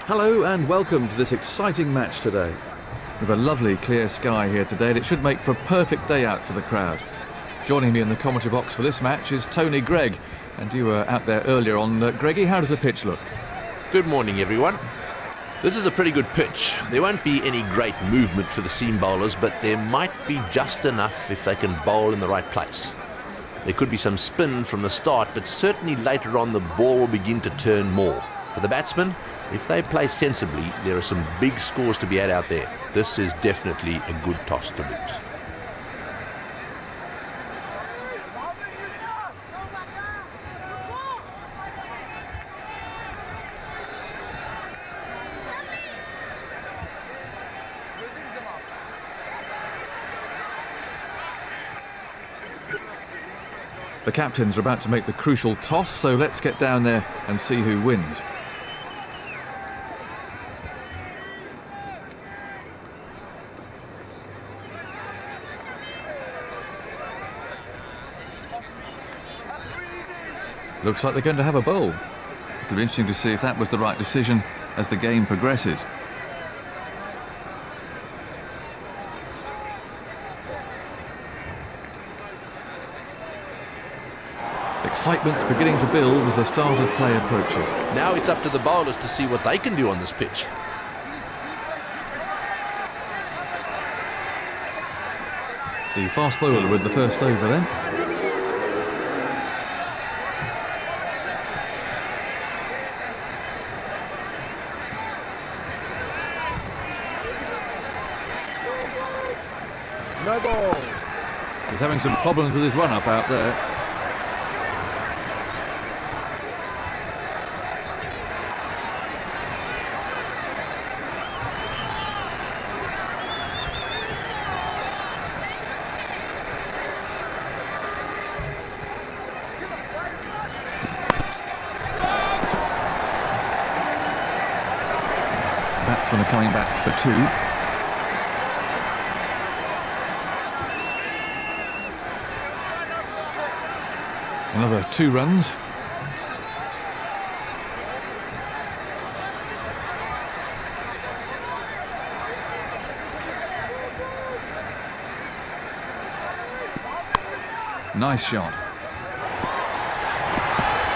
Hello and welcome to this exciting match today. We have a lovely clear sky here today and it should make for a perfect day out for the crowd. Joining me in the commentary box for this match is Tony Gregg, and you were out there earlier on. Greggy, how does the pitch look? Good morning, everyone. This is a pretty good pitch. There won't be any great movement for the seam bowlers, but there might be just enough if they can bowl in the right place. There could be some spin from the start, but certainly later on the ball will begin to turn more. For the batsmen, if they play sensibly, there are some big scores to be had out there. This is definitely a good toss to lose. The captains are about to make the crucial toss, so let's get down there and see who wins. Looks like they're going to have a bowl. It'll be interesting to see if that was the right decision as the game progresses. Excitement's beginning to build as the start of play approaches. Now it's up to the bowlers to see what they can do on this pitch. The fast bowler with the first over then. No ball. He's having some problems with his run-up out there. Batsmen are coming back for two. Another 2 runs. Nice shot.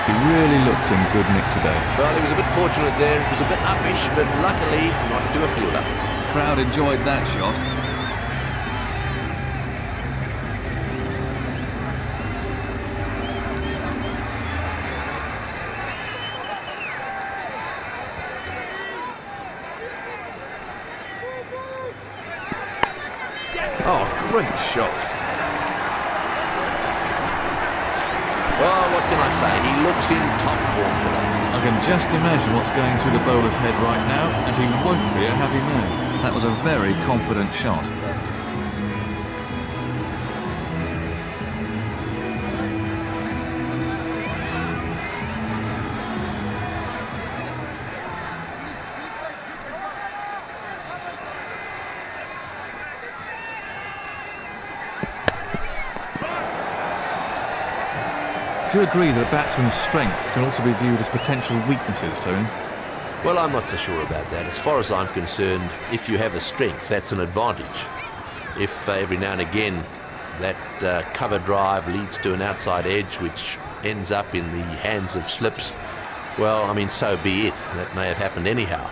He really looked in good nick today. Well, he was a bit fortunate there. It was a bit uppish, but luckily not to a fielder. The crowd enjoyed that shot. Oh, great shot. Well, what can I say? He looks in top form today. I can just imagine what's going through the bowler's head right now, and he won't be a happy man. That was a very confident shot. Do you agree that a batsman's strengths can also be viewed as potential weaknesses, Tony? Well, I'm not so sure about that. As far as I'm concerned, if you have a strength, that's an advantage. If every now and again that cover drive leads to an outside edge which ends up in the hands of slips, well, I mean, so be it. That may have happened anyhow.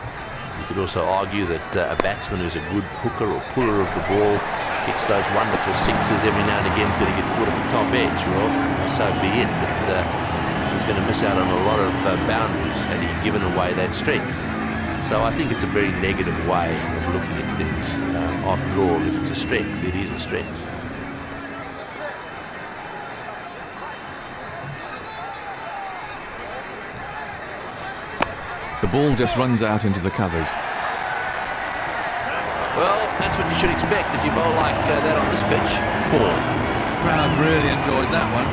You could also argue that a batsman who's a good hooker or puller of the ball hits those wonderful sixes every now and again is going to get caught at the top edge. Well, so be it, but he's going to miss out on a lot of boundaries had he given away that strength. So I think it's a very negative way of looking at things. After all, if it's a strength, it is a strength. The ball just runs out into the covers. Well, that's what you should expect if you bowl like that on this pitch. 4. The crowd really enjoyed that one.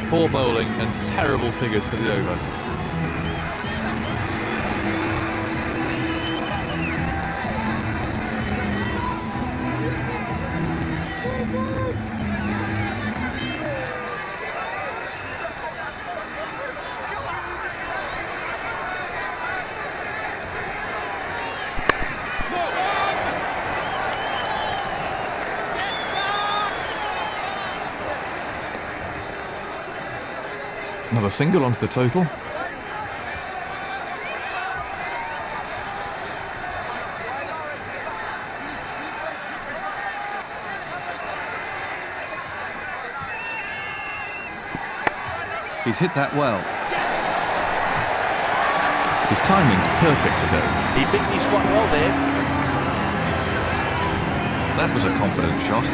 Poor bowling and terrible figures for the over. Another single onto the total. He's hit that well. His timing's perfect today. He picked his spot well there. That was a confident shot.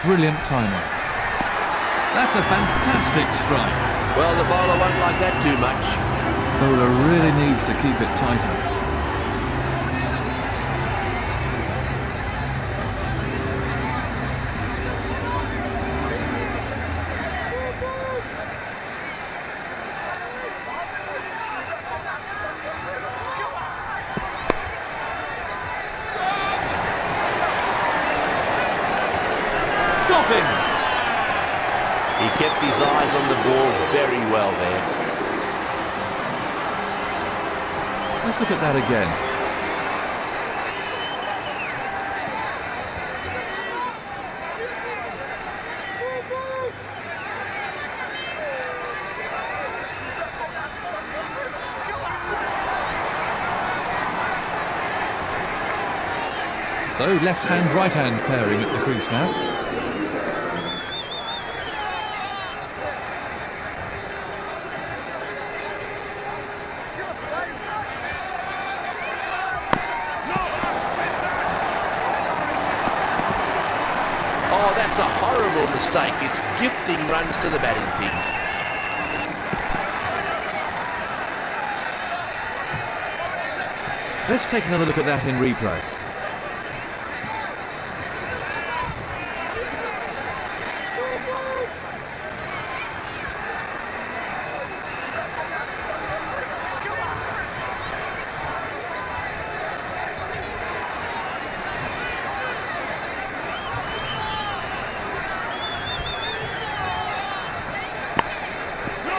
Brilliant timing. That's a fantastic strike. Well, the bowler won't like that too much. Bowler really needs to keep it tighter. Got him! He kept his eyes on the ball very well there. Let's look at that again. So left-hand, right-hand pairing at the crease now. Oh, that's a horrible mistake. It's gifting runs to the batting team. Let's take another look at that in replay.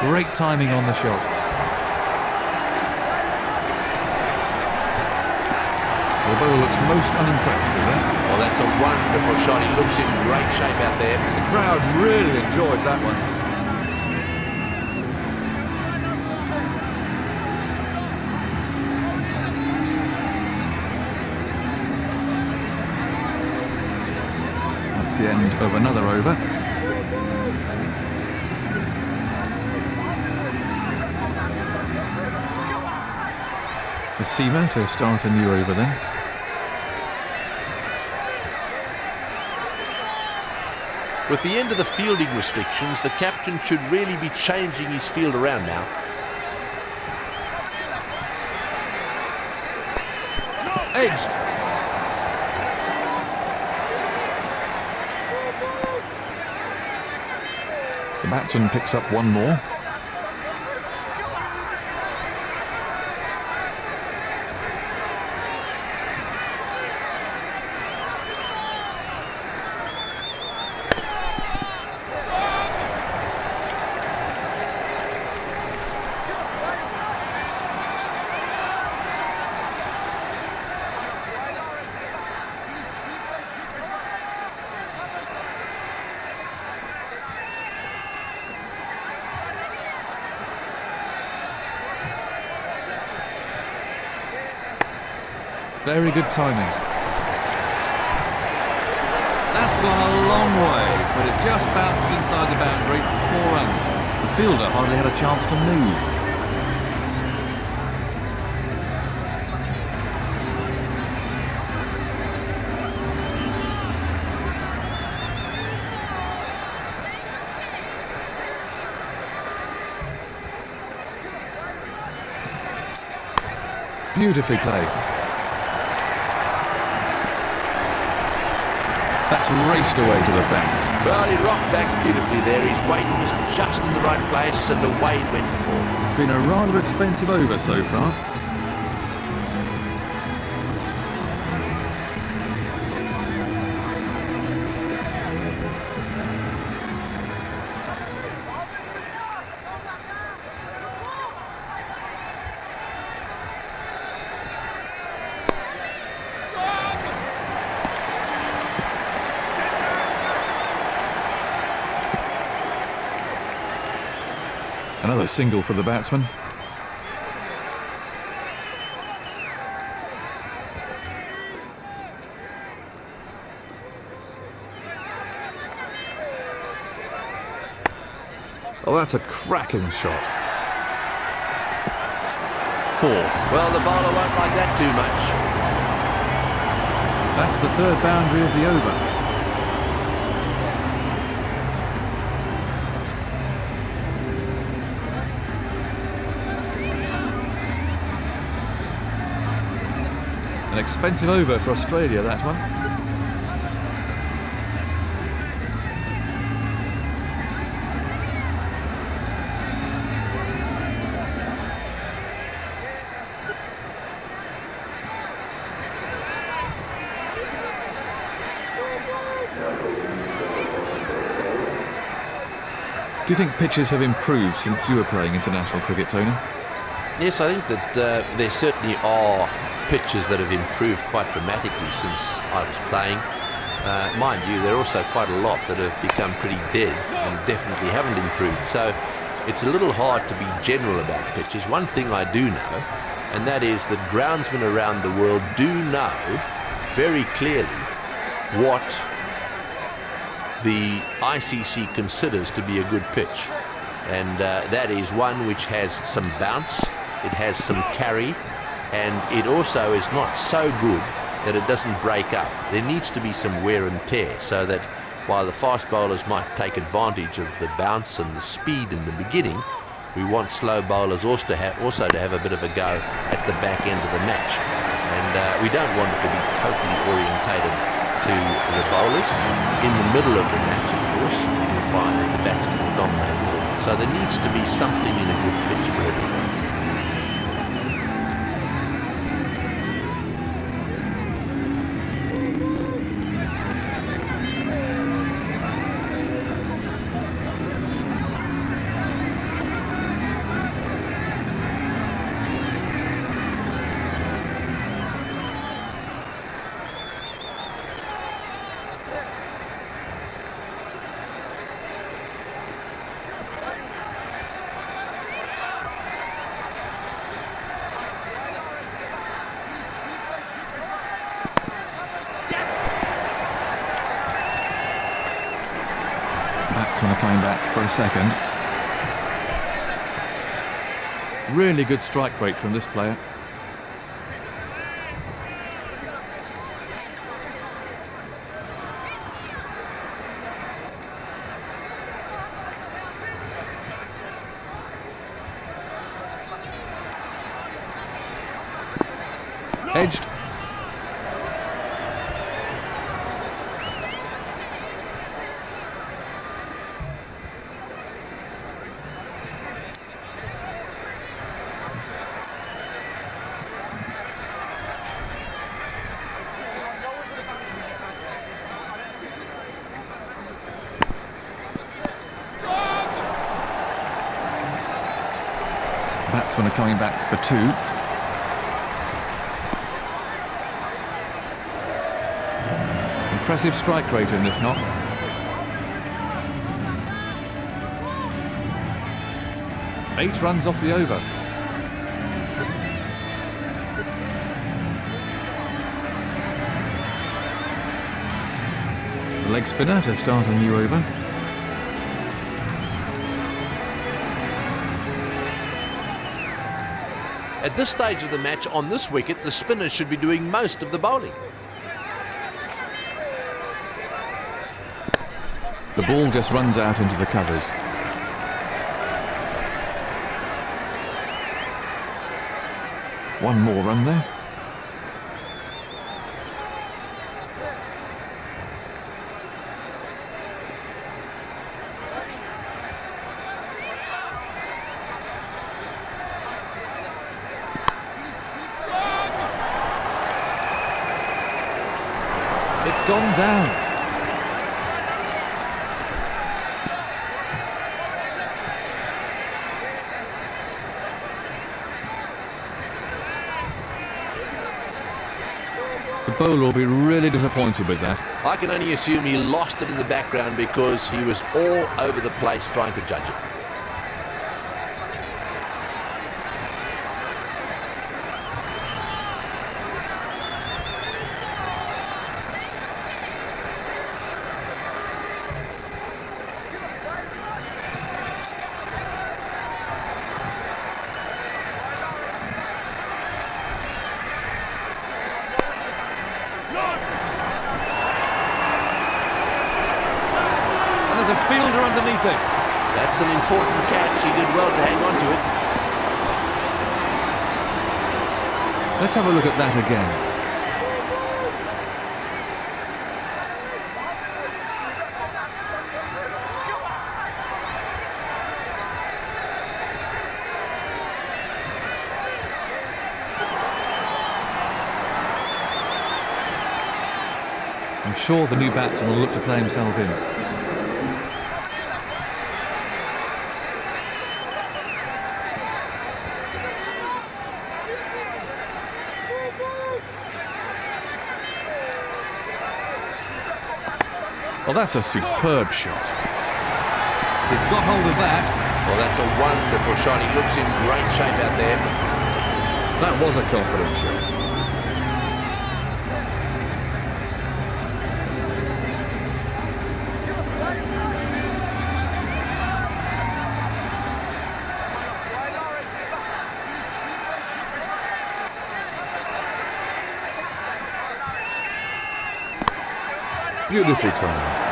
Great timing on the shot. The bowler looks most unimpressed with that. Oh, that's a wonderful shot. He looks in great shape out there. The crowd really enjoyed that one. That's the end of another over. The seamer to start a new over then. With the end of the fielding restrictions, the captain should really be changing his field around now. Edged. The batsman picks up one more. Very good timing. That's gone a long way, but it just bounced inside the boundary, 4 runs. The fielder hardly had a chance to move. Beautifully played. That's raced away to the fence. Well, he rocked back beautifully there. His weight was just in the right place and away it went for 4. It's been a rather expensive over so far. Another single for the batsman. Oh, that's a cracking shot. 4. Well, the bowler won't like that too much. That's the third boundary of the over. An expensive over for Australia, that one. Do you think pitches have improved since you were playing international cricket, Tony? Yes, I think that there certainly are pitches that have improved quite dramatically since I was playing. Mind you, there are also quite a lot that have become pretty dead and definitely haven't improved. So it's a little hard to be general about pitches. One thing I do know, and that is that groundsmen around the world do know very clearly what the ICC considers to be a good pitch. And that is one which has some bounce, it has some carry, and it also is not so good that it doesn't break up. There needs to be some wear and tear, so that while the fast bowlers might take advantage of the bounce and the speed in the beginning, we want slow bowlers also to have a bit of a go at the back end of the match. And we don't want it to be totally orientated to the bowlers. In the middle of the match, of course, you'll find that the batsmen will dominate a little bit. So there needs to be something in a good pitch for everybody. Batsmen are coming back for a second. Really good strike rate from this player. Edged. Batsmen are coming back for 2. Impressive strike rate in this knock. Eight runs off the over. The leg spinner to start a new over. At this stage of the match, on this wicket, the spinners should be doing most of the bowling. The ball just runs out into the covers. One more run there. It's gone down. The bowler will be really disappointed with that. I can only assume he lost it in the background because he was all over the place trying to judge it. There's a fielder underneath it. That's an important catch. He did well to hang on to it. Let's have a look at that again. I'm sure the new batsman will look to play himself in. Well, that's a superb shot. He's got hold of that. Well, that's a wonderful shot. He looks in great shape out there. That was a confident shot. Beautifully timed.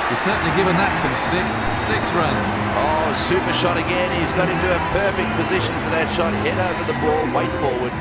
He's certainly given that some stick. 6 runs. Oh, super shot again. He's got into a perfect position for that shot. Head over the ball, weight forward.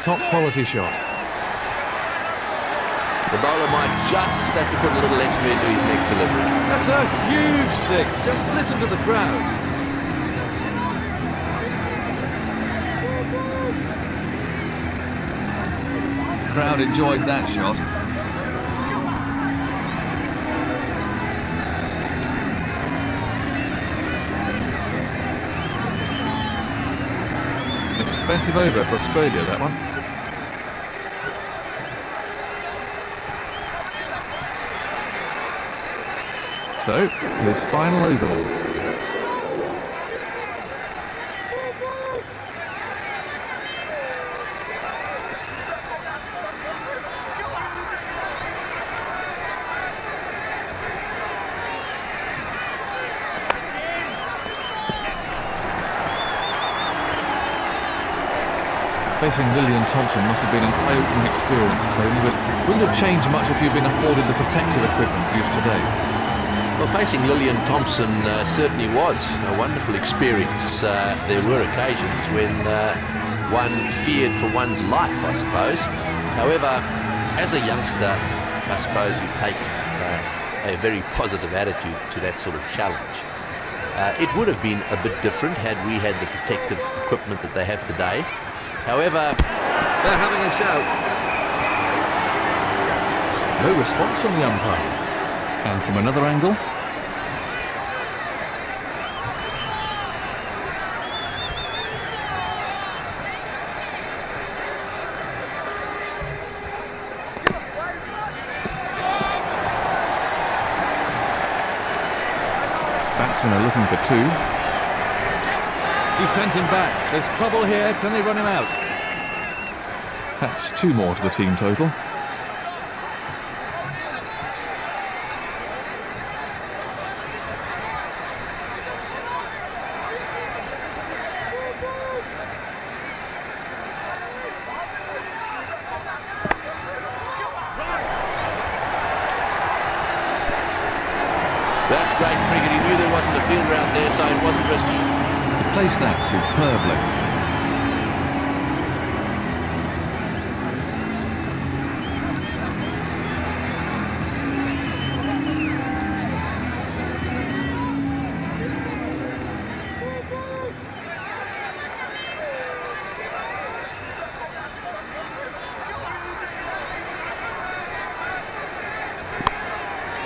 Top quality shot. The bowler might just have to put a little extra into his next delivery. That's a huge 6. Just listen to the crowd. The crowd enjoyed that shot. Expensive over for Australia, that one. So, his final over. Facing Lillian Thompson must have been an eye-opening experience, Tony, but wouldn't have changed much if you'd been afforded the protective equipment used today. Well, facing Lillian Thompson certainly was a wonderful experience. There were occasions when one feared for one's life, I suppose. However, as a youngster, I suppose you take a very positive attitude to that sort of challenge. It would have been a bit different had we had the protective equipment that they have today. However, they're having a shout. No response from the umpire. And from another angle. Batsmen are looking for 2. He sent him back. There's trouble here. Can they run him out? That's 2 more to the team total. That's great cricket. He knew there wasn't a fielder out there, so it wasn't risky. He placed that superbly.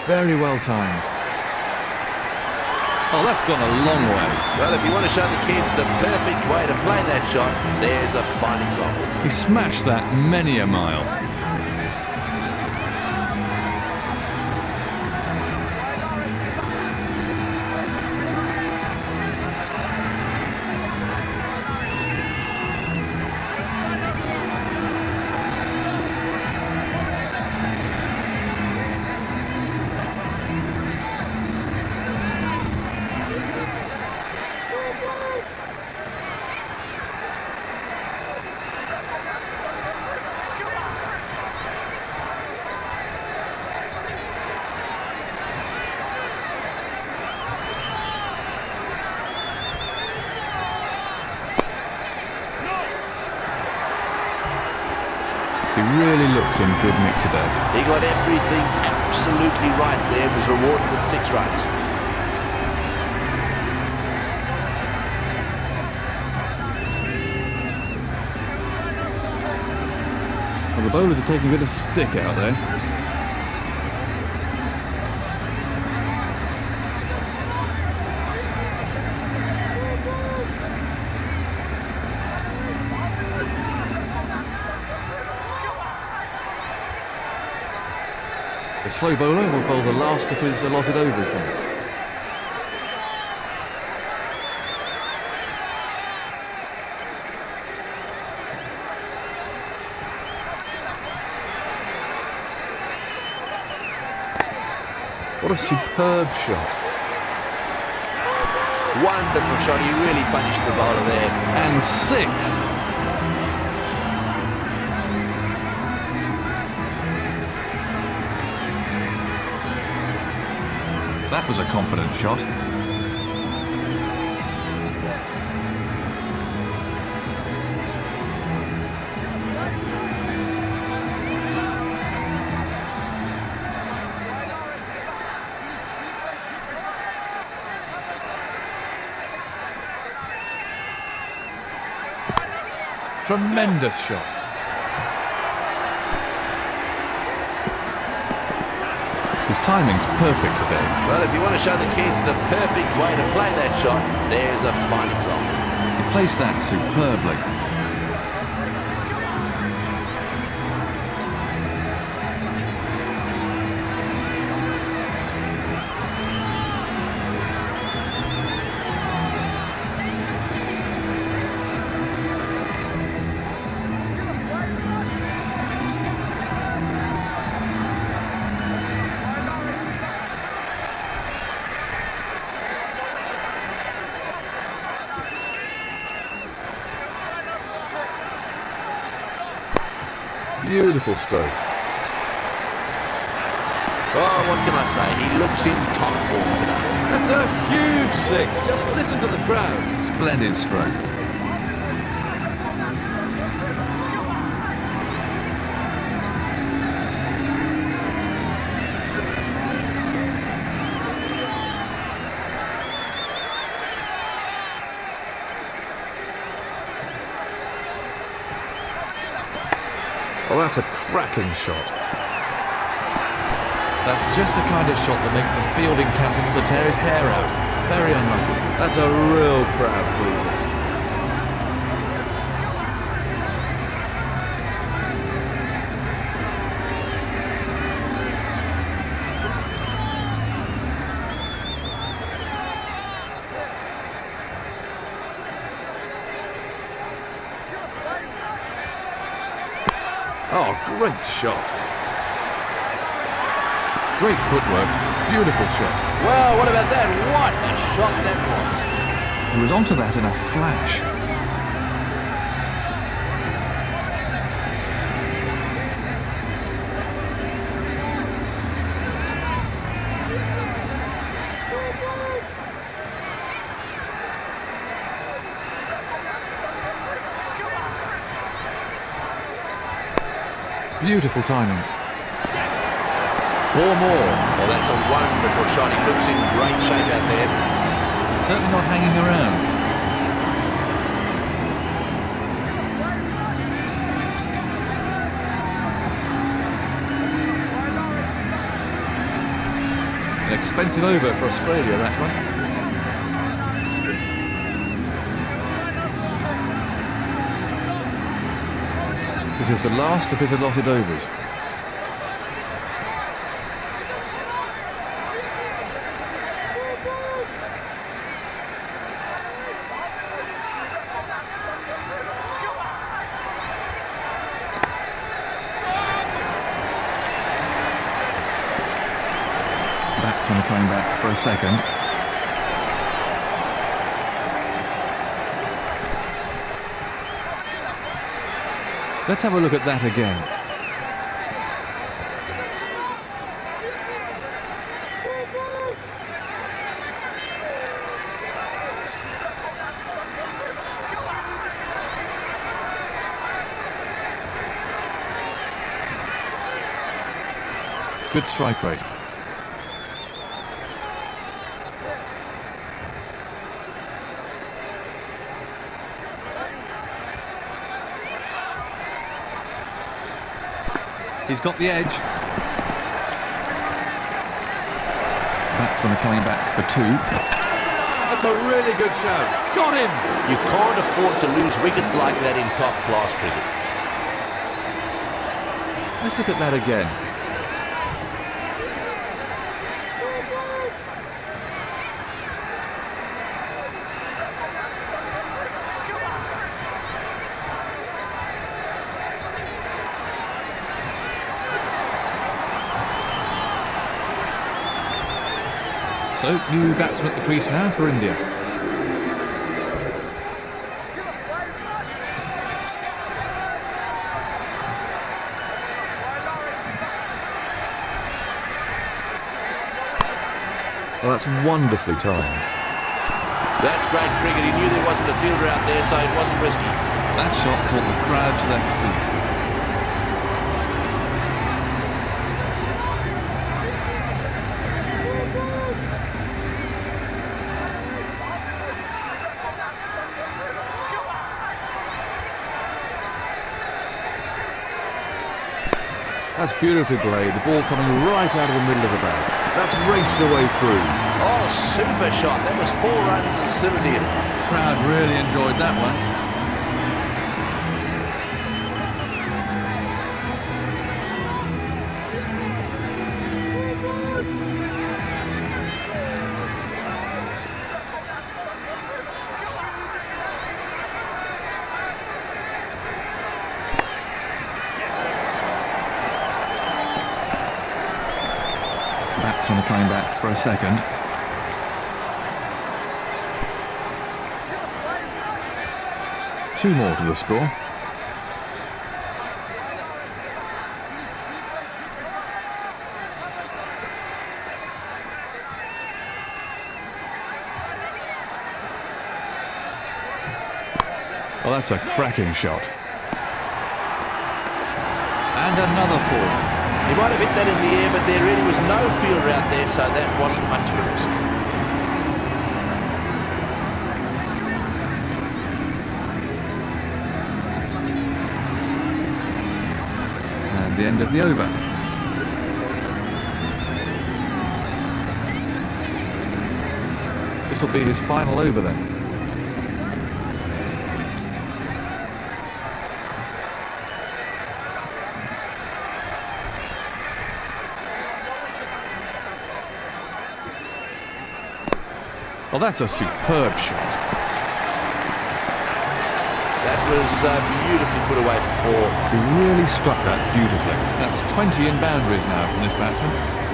Very well timed. Oh, that's gone a long way. Well, if you want to show the kids the perfect way to play that shot, there's a fine example. He smashed that many a mile. He really looks in good nick today. He got everything absolutely right there, was rewarded with 6 runs. Well, the bowlers are taking a bit of stick out there. The slow bowler will bowl the last of his allotted overs then. What a superb shot. Wonderful shot. He really punished the bowler there. And 6. That was a confident shot. Tremendous shot. His timing's perfect today. Well, if you want to show the kids the perfect way to play that shot, there's a fine example. He placed that superbly. Beautiful stroke. Oh, what can I say? He looks in top form today. That's a huge 6. Just listen to the crowd. Splendid stroke. Oh, that's a cracking shot. That's just the kind of shot that makes the fielding captain want to tear his hair out. Very unlucky. That's a real crowd pleaser. Oh, great shot. Great footwork, beautiful shot. Well, what about that? What a shot that was. He was onto that in a flash. Beautiful timing. 4 more. Well, that's a wonderful shot. He looks in great shape out there. He's certainly not hanging around. An expensive over for Australia, that one. This is the last of his allotted overs. Batsman coming back for a second. Let's have a look at that again. Good strike rate. He's got the edge. Batsmen are coming back for 2. That's a really good shout. Got him! You can't afford to lose wickets like that in top-class cricket. Let's look at that again. So, new batsman at the crease now for India. Well, that's wonderfully timed. That's great cricket. He knew there wasn't a fielder out there, so it wasn't risky. That shot brought the crowd to their feet. That's beautifully played, the ball coming right out of the middle of the bag. That's raced away through. Oh, super shot. That was 4 runs as soon as he hit it. The crowd really enjoyed that one. Batsmen are coming back for a second. Two more to the score. Well, that's a cracking shot. And another 4. He might have hit that in the air, but there really was no fielder out there, so that wasn't much of a risk. And the end of the over. This will be his final over then. Well, that's a superb shot. That was beautifully put away for 4. He really struck that beautifully. That's 20 in boundaries now from this batsman.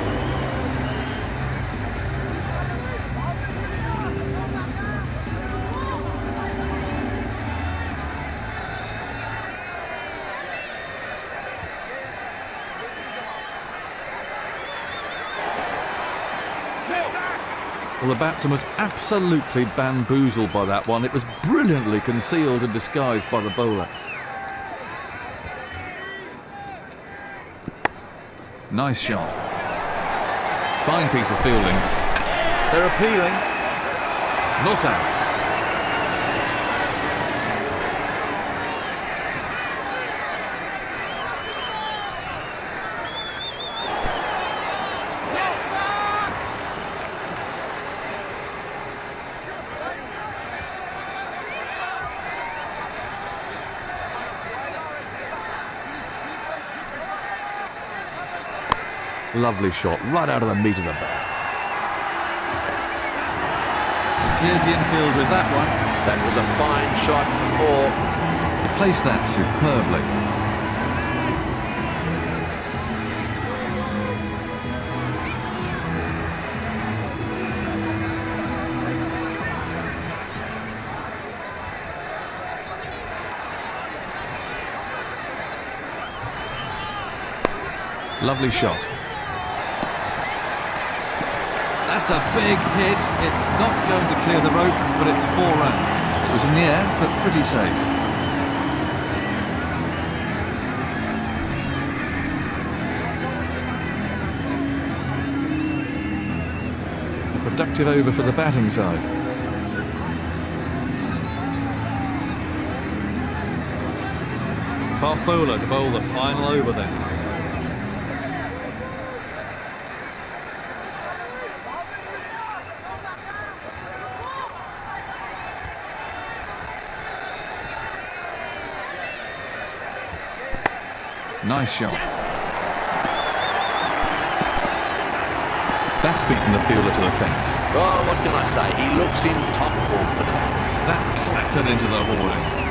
Well, the batsman was absolutely bamboozled by that one. It was brilliantly concealed and disguised by the bowler. Nice shot. Fine piece of fielding. They're appealing. Not out. Lovely shot, right out of the meat of the bat. He's cleared the infield with that one. That was a fine shot for 4. He placed that superbly. Lovely shot. That's a big hit. It's not going to clear the rope, but it's 4 runs. It was in the air, but pretty safe. A productive over for the batting side. Fast bowler to bowl the final over then. Nice shot. That's beaten the fielder to the fence. Oh, what can I say? He looks in top form today. That clattered into the hoardings.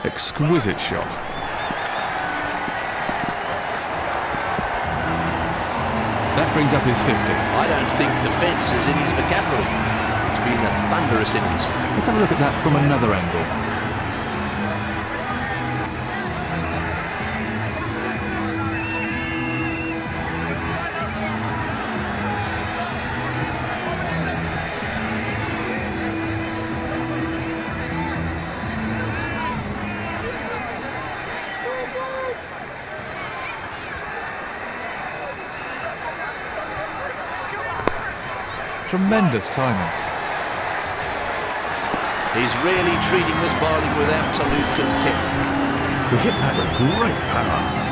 Exquisite shot. That brings up his 50. I don't think defence is in his vocabulary. It's been a thunderous innings. Let's have a look at that from another angle. Tremendous timing. He's really treating this bowling with absolute contempt. He hit that with great power.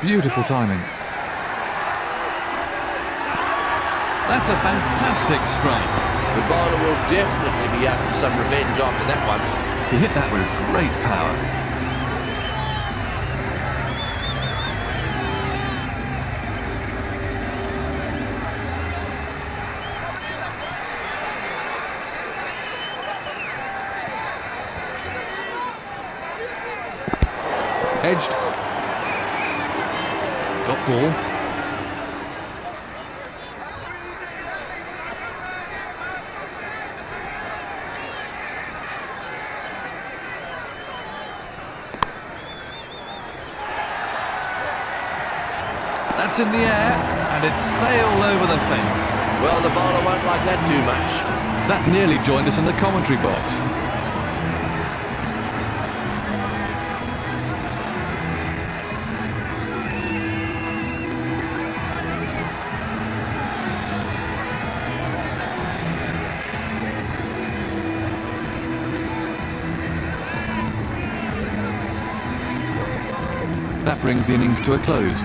Beautiful timing. That's a fantastic strike. The bowler will definitely be out for some revenge after that one. He hit that with great power. Edged. Got ball. That's in the air, and it's sailed over the fence. Well, the bowler won't like that too much. That nearly joined us in the commentary box. brings the innings to a close.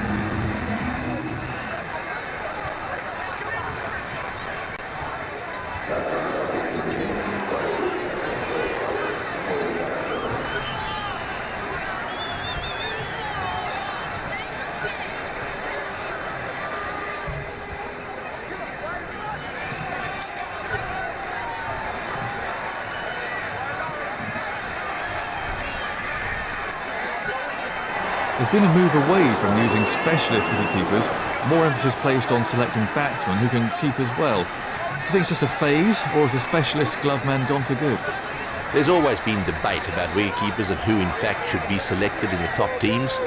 There's been a move away from using specialist wicketkeepers, more emphasis placed on selecting batsmen who can keep as well. Do you think it's just a phase, or is a specialist glove man gone for good? There's always been debate about wicketkeepers and who in fact should be selected in the top teams.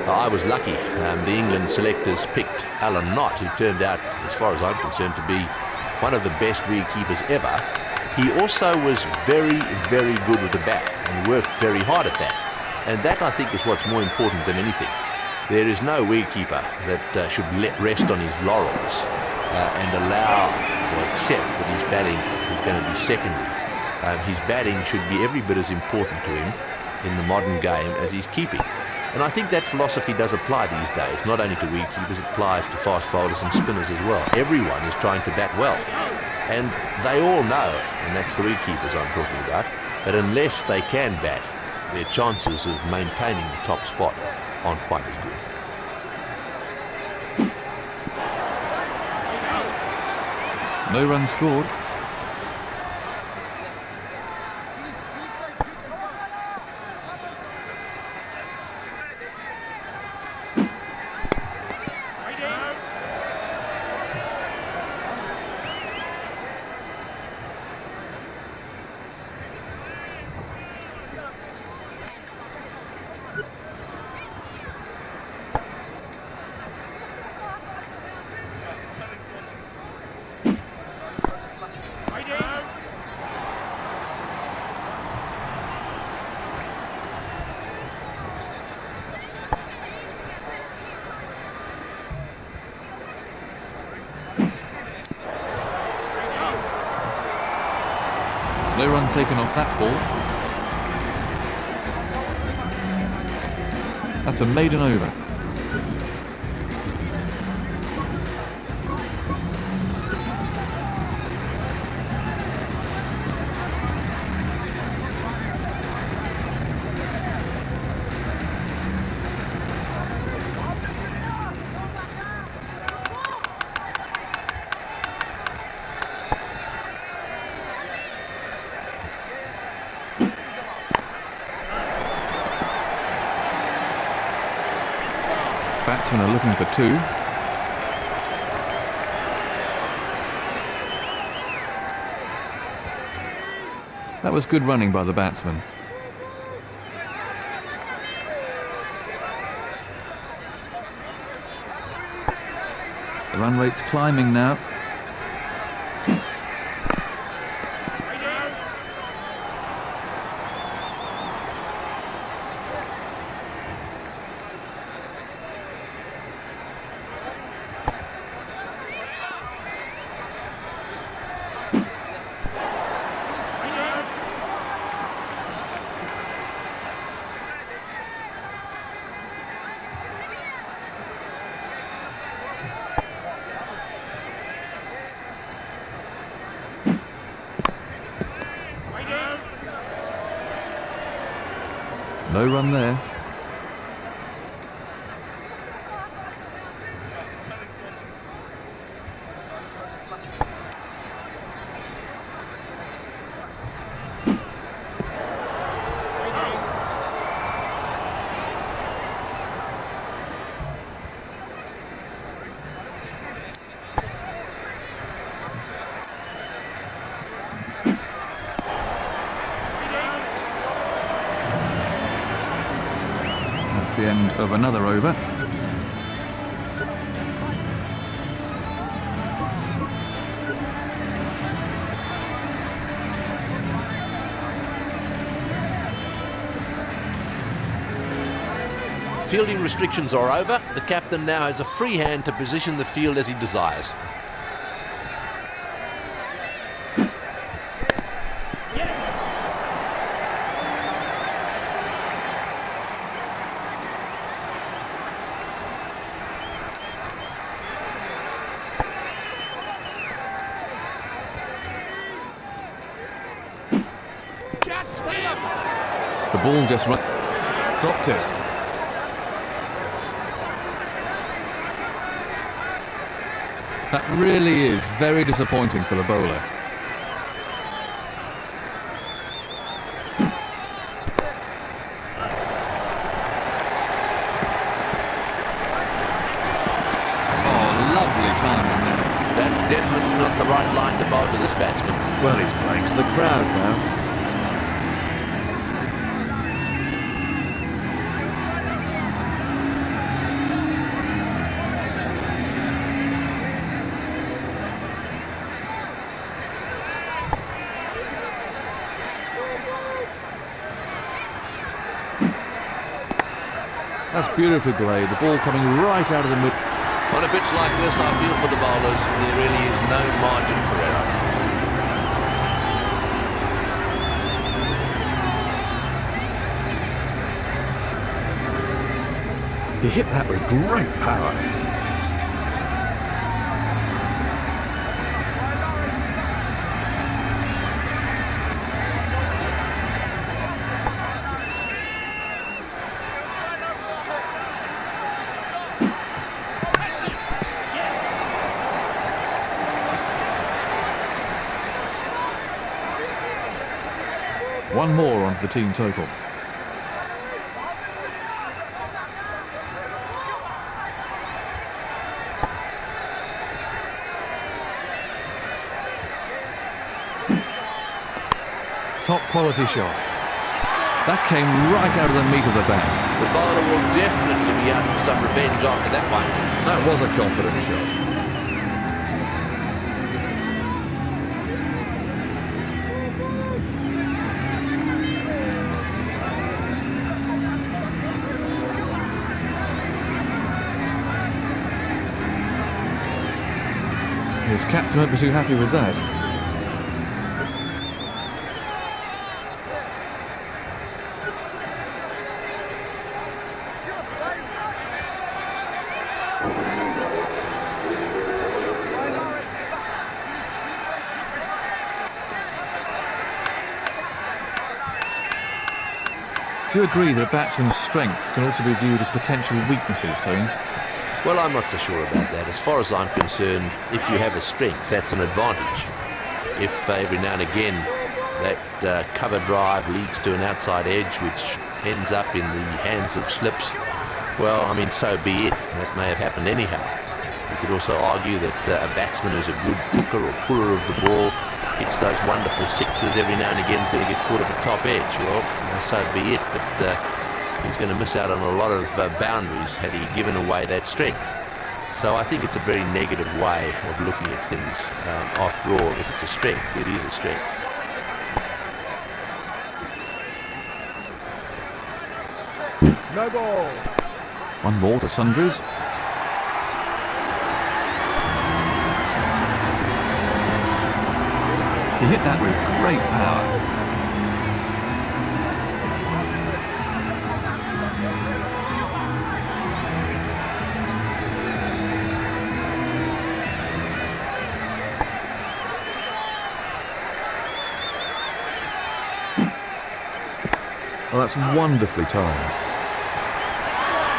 I was lucky. The England selectors picked Alan Knott, who turned out, as far as I'm concerned, to be one of the best wicketkeepers ever. He also was very, very good with the bat and worked very hard at that. And that, I think, is what's more important than anything. There is no wicketkeeper that should rest on his laurels and allow or accept that his batting is going to be secondary. His batting should be every bit as important to him in the modern game as his keeping. And I think that philosophy does apply these days, not only to wicketkeepers, it applies to fast bowlers and spinners as well. Everyone is trying to bat well. And they all know, and that's the wicketkeepers I'm talking about, that unless they can bat, their chances of maintaining the top spot aren't quite as good. No runs scored. No run taken off that ball. That's a maiden over. Batsmen are looking for two. That was good running by the batsman. The run rate's climbing now. No run there. The end of another over. Fielding restrictions are over. The captain now has a free hand to position the field as he desires. The ball just dropped it. That really is very disappointing for the bowler. That's definitely not the right line to bowl to this batsman. Well, he's playing to the crowd now. That's beautifully played. The ball coming right out of the mid. On a pitch like this, I feel for the bowlers, there really is no margin for error. He hit that with great power. One more onto the team total. Top quality shot. That came right out of the meat of the bat. The bowler will definitely be out for some revenge after that one. That was a confident shot. His captain won't be too happy with that. Do you agree that a batsman's strengths can also be viewed as potential weaknesses, Tony? Well, I'm not so sure about that. As far as I'm concerned, if you have a strength, that's an advantage. If every now and again that cover drive leads to an outside edge which ends up in the hands of slips, well, I mean, so be it. That may have happened anyhow. You could also argue that a batsman who's a good hooker or puller of the ball hits those wonderful sixes every now and again is going to get caught at the top edge. Well, so be it. But he's going to miss out on a lot of boundaries had he given away that strength. So I think it's a very negative way of looking at things. After all, if it's a strength, it is a strength. No ball. One more to Sundries. He hit that with great power. Well, that's wonderfully timed.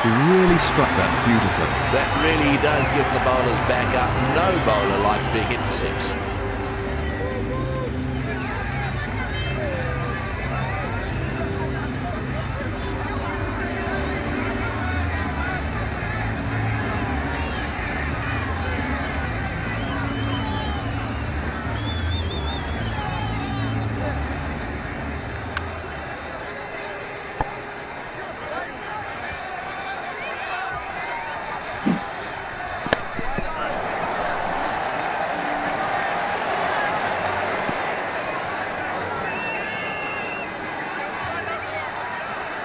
He really struck that beautifully. That really does get the bowlers back up. No bowler likes being hit for six.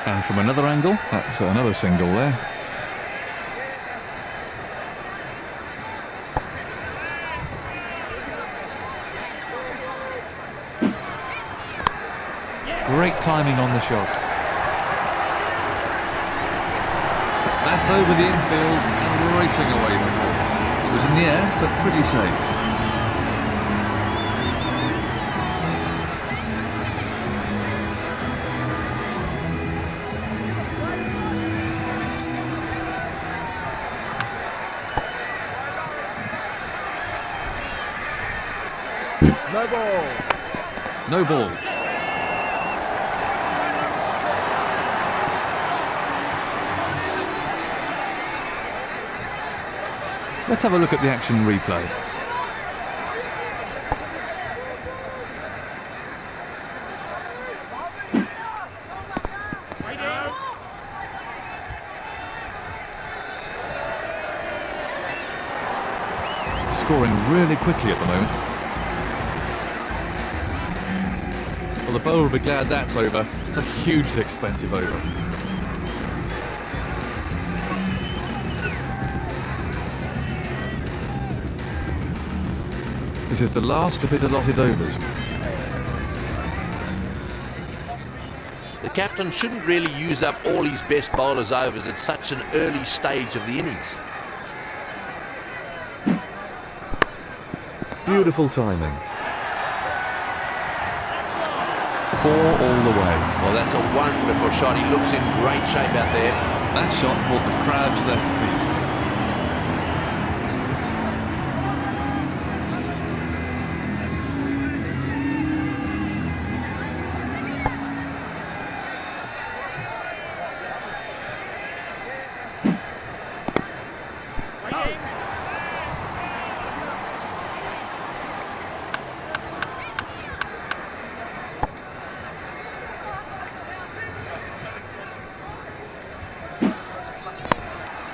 And from another angle, that's another single there. Great timing on the shot. That's over the infield and racing away the ball. It was in the air, but pretty safe. No ball. No ball. Let's have a look at the action replay. Scoring really quickly at the moment. Well, the bowler will be glad that's over. It's a hugely expensive over. This is the last of his allotted overs. The captain shouldn't really use up all his best bowlers' overs at such an early stage of the innings. Beautiful timing. 4 all the way. Well, that's a wonderful shot. He looks in great shape out there. That shot brought the crowd to their feet.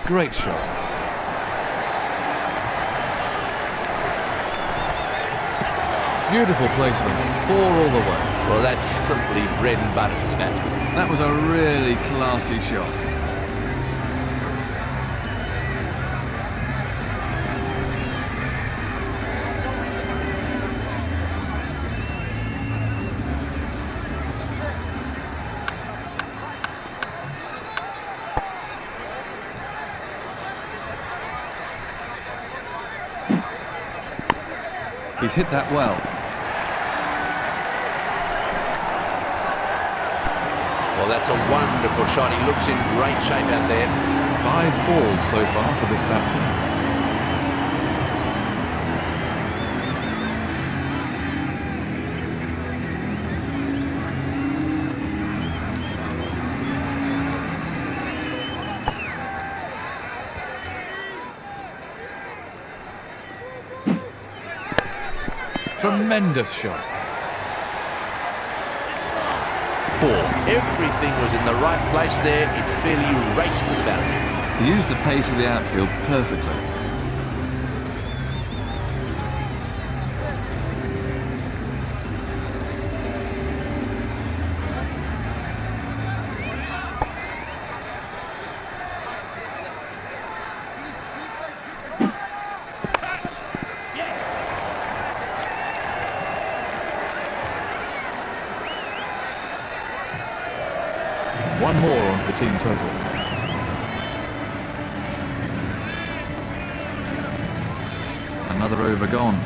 Great shot. Beautiful placement. 4 all the way. Well, that's simply bread and butter for the batsman. That was a really classy shot. He's hit that well. Well, that's a wonderful shot. He looks in great shape out there. 5 falls so far for this batsman. Tremendous shot. 4. Everything was in the right place there. It fairly raced to the boundary. He used the pace of the outfield perfectly. One more onto the team total. Another over gone.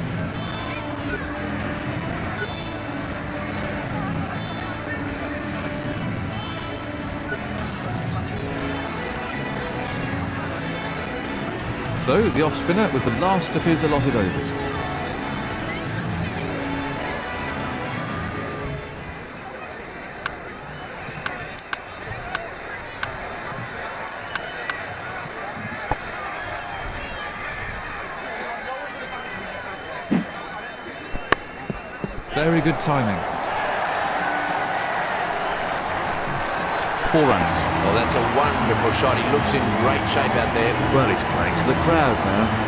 So, the off-spinner with the last of his allotted overs. Very good timing. 4 runs. Well, that's a wonderful shot. He looks in great shape out there. Well, he's playing to the crowd now.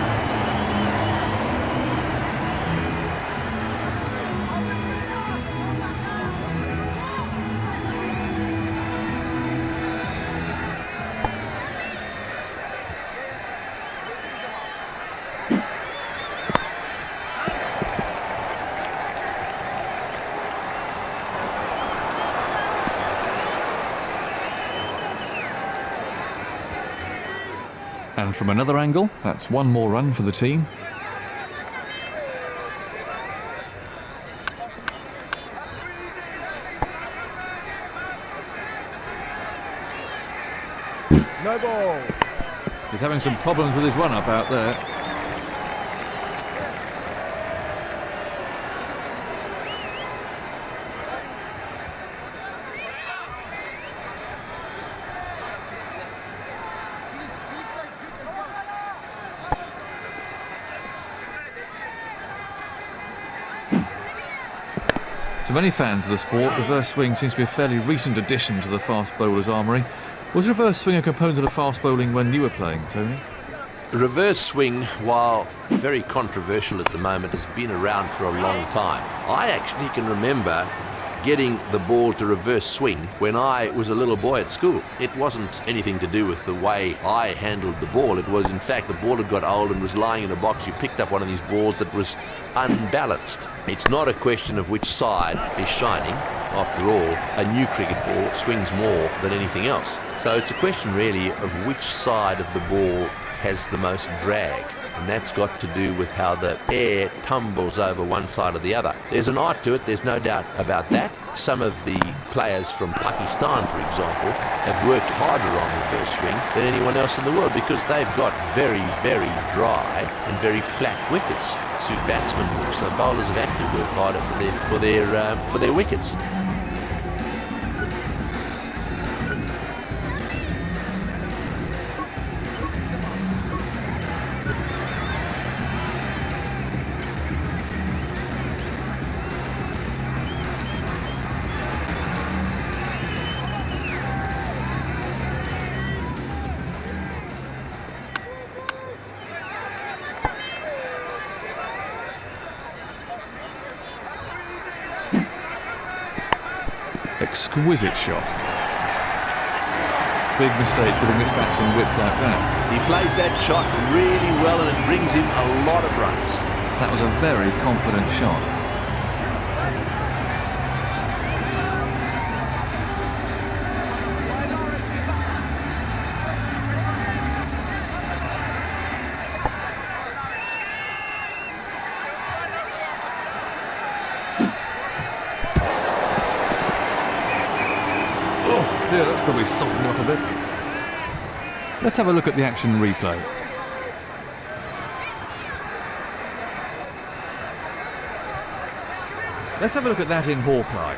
And from another angle, that's 1 more run for the team. No ball. He's having some problems with his run-up out there. To many fans of the sport, reverse swing seems to be a fairly recent addition to the fast bowler's armoury. Was reverse swing a component of fast bowling when you were playing, Tony? Reverse swing, while very controversial at the moment, has been around for a long time. I actually can remember getting the ball to reverse swing when I was a little boy at school. It wasn't anything to do with the way I handled the ball. It was, in fact, the ball had got old and was lying in a box. You picked up one of these balls that was unbalanced. It's not a question of which side is shining. After all, a new cricket ball swings more than anything else. So it's a question really of which side of the ball has the most drag. And that's got to do with how the air tumbles over one side or the other. There's an art to it, there's no doubt about that. Some of the players from Pakistan, for example, have worked harder on reverse swing than anyone else in the world because they've got very, very dry and very flat wickets. Suit batsmen more, so bowlers have had to work harder for their wickets. Exquisite shot. Big mistake giving this batsman width like that. He plays that shot really well and it brings him a lot of runs. That was a very confident shot. Dear, that's probably softened up a bit. Let's have a look at the action replay. Let's have a look at that in Hawkeye.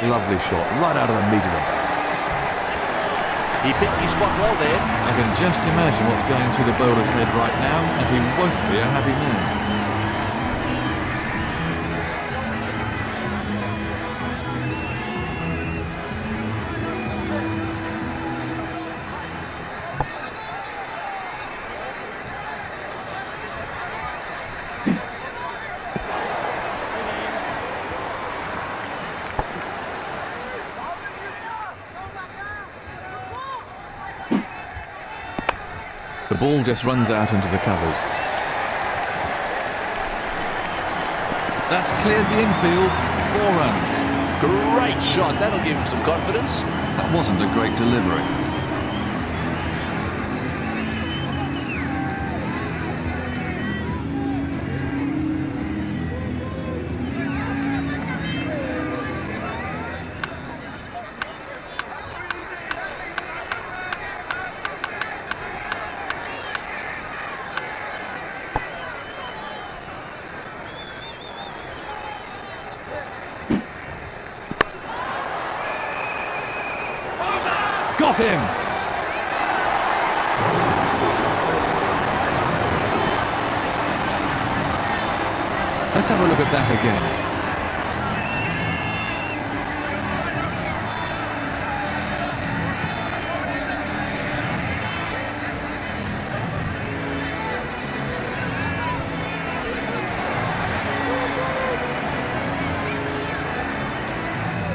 Lovely shot, right out of the meat of the bat. He picked his spot well there. I can just imagine what's going through the bowler's head right now, and he won't be a happy man. The ball just runs out into the covers. That's cleared the infield. 4 runs. Great shot. That'll give him some confidence. That wasn't a great delivery. Got him! Let's have a look at that again.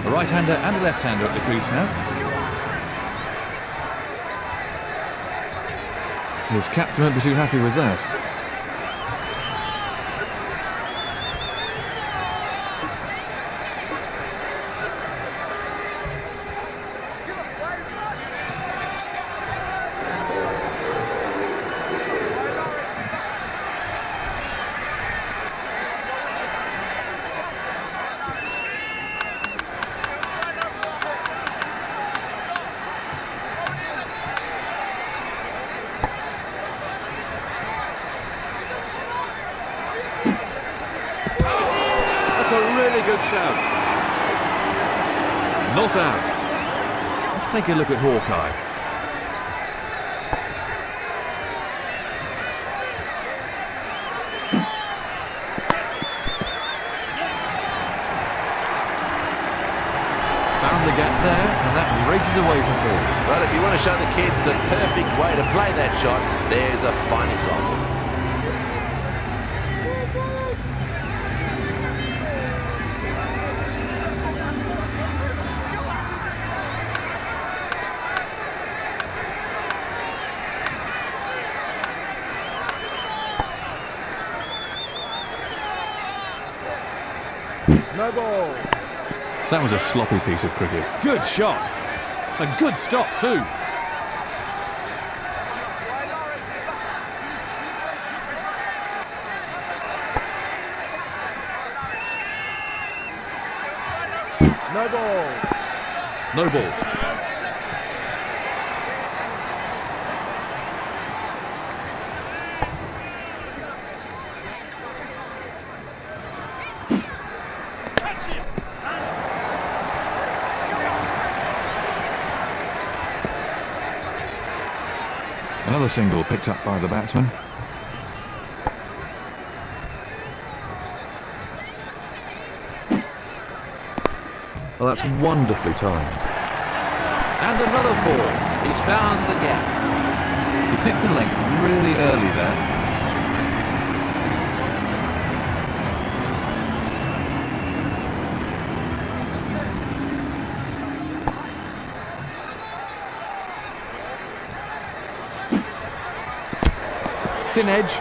A right-hander and a left-hander at the crease now. His captain won't be too happy with that. That's a really good shout. Not out. Let's take a look at Hawkeye. to show the kids the perfect way to play that shot. There's a fine example. No ball. That was a sloppy piece of cricket. Good shot. And good stop too. No ball. No ball. Another single picked up by the batsman. Well, that's wonderfully timed. And another four. He's found the gap. He picked the length really early there. Thin edge.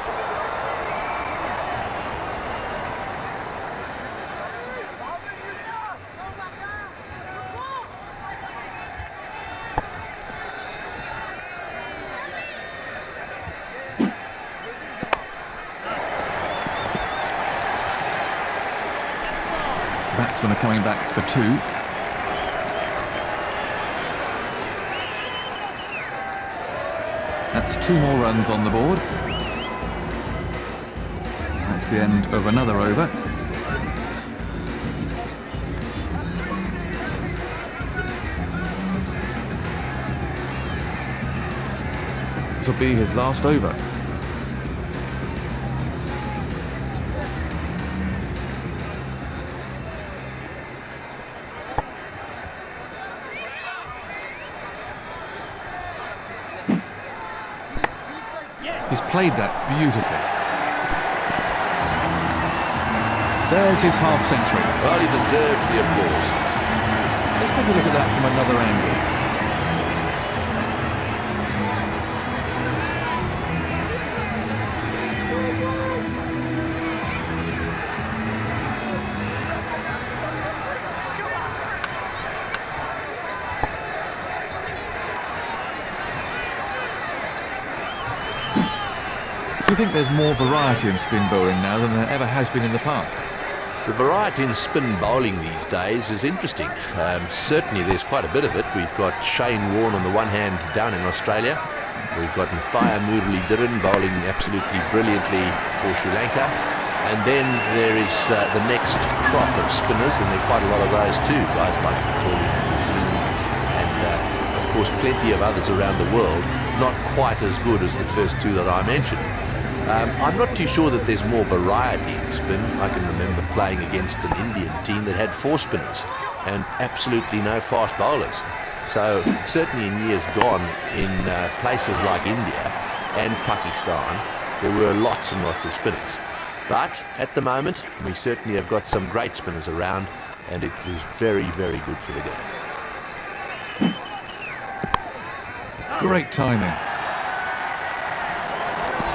Batsmen are coming back for two. That's two more runs on the board. That's the end of another over. This will be his last over. He's played that beautifully. There's his half-century. Well, he deserves the applause. Let's take a look at that from another angle. Do you think there's more variety in spin bowling now than there ever has been in the past? The variety in spin bowling these days is interesting. Certainly there's quite a bit of it. We've got Shane Warne on the one hand down in Australia. We've got Mathia Muralidharan bowling absolutely brilliantly for Sri Lanka. And then there is the next crop of spinners, and there are quite a lot of those too. Guys like Victoria in New Zealand, and of course plenty of others around the world. Not quite as good as the first two that I mentioned. I'm not too sure that there's more variety in spin. I can remember playing against an Indian team that had four spinners and absolutely no fast bowlers. So certainly in years gone, in places like India and Pakistan, there were lots and lots of spinners. But at the moment, we certainly have got some great spinners around, and it is very, very good for the game. Great timing.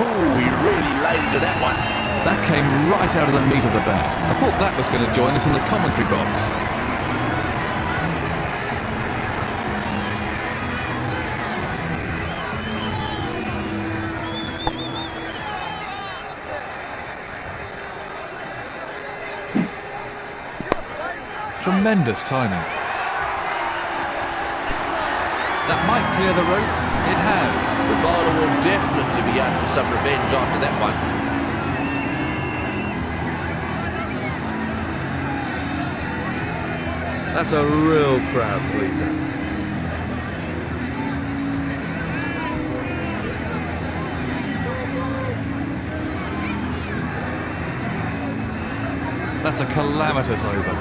Oh, we really laid into that one. That came right out of the meat of the bat. I thought that was going to join us in the commentary box. Tremendous timing. That might clear the rope. It has. The bowler will definitely be out for some revenge after that one. That's a real crowd pleaser. That's a calamitous over.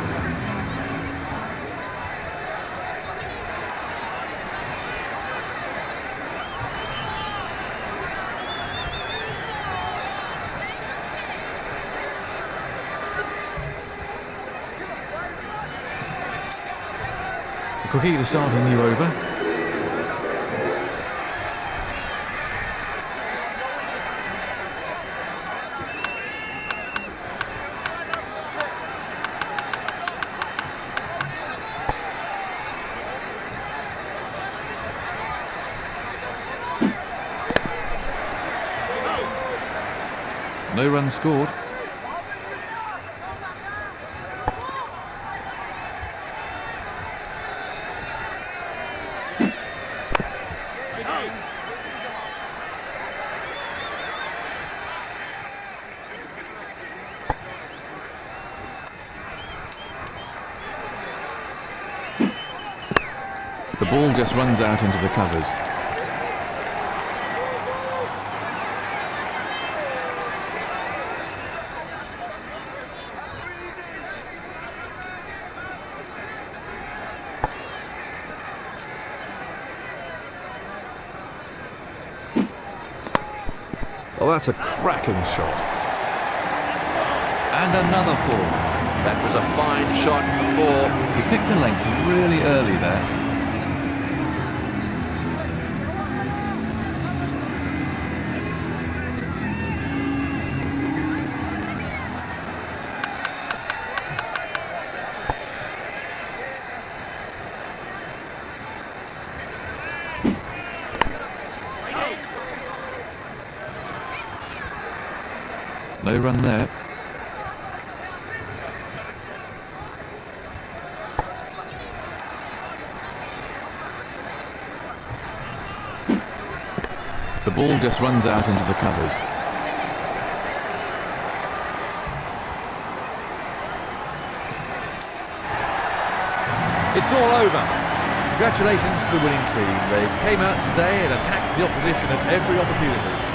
Cookie to start a new over. No runs scored. The ball just runs out into the covers. Oh, that's a cracking shot. And another four. That was a fine shot for four. He picked the length really early there. No run there. The ball just runs out into the covers. It's all over. Congratulations to the winning team. They came out today and attacked the opposition at every opportunity.